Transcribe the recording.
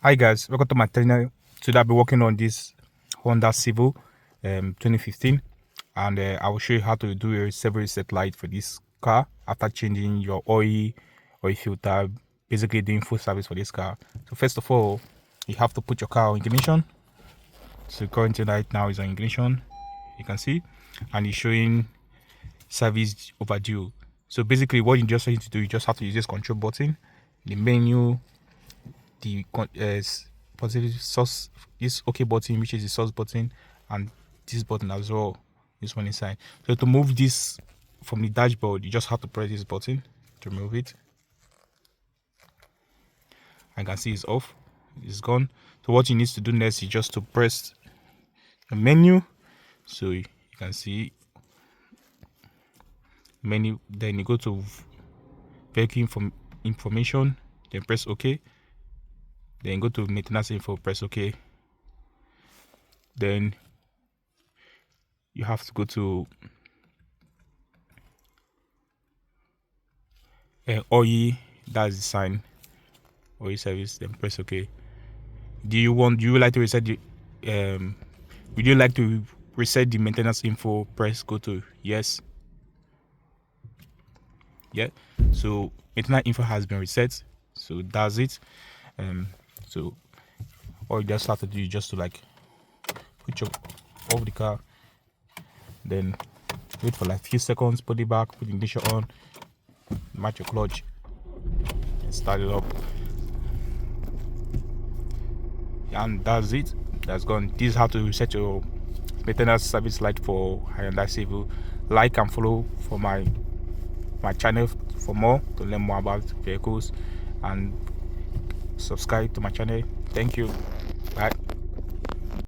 Hi guys, welcome to my channel. Today I'll be working on this Honda Civic 2015, and I will show you how to do a servo reset light for this car after changing your oil filter, basically doing full service for this car. So first of all, you have to put your car on ignition. So currently right now is on ignition, you can see, and it's showing service overdue. So basically what you just need to do, you just have to use this control button, the menu, the positive source, this OK button, which is the source button, and this button as well, this one inside. So to move this from the dashboard, you just have to press this button to remove it. I can see it's off, it's gone. So what you need to do next is just to press the menu. So you can see menu, then you go to vehicle information, then press OK. Then go to maintenance info, press OK. Then you have to go to oil, that's the sign, oil service, then press OK. Do you like to reset the would you like to reset the maintenance info? Press go to yes. Yeah, so maintenance info has been reset, so that's it. So all you just have to do is just to like put your off the car, then wait for like few seconds, put it back, put the ignition on, match your clutch, and start it up, and that's it. That's gone. This is how to reset your maintenance service light for Honda Civic. Like and follow for my channel for more, to learn more about vehicles, and subscribe to my channel. Thank you. Bye.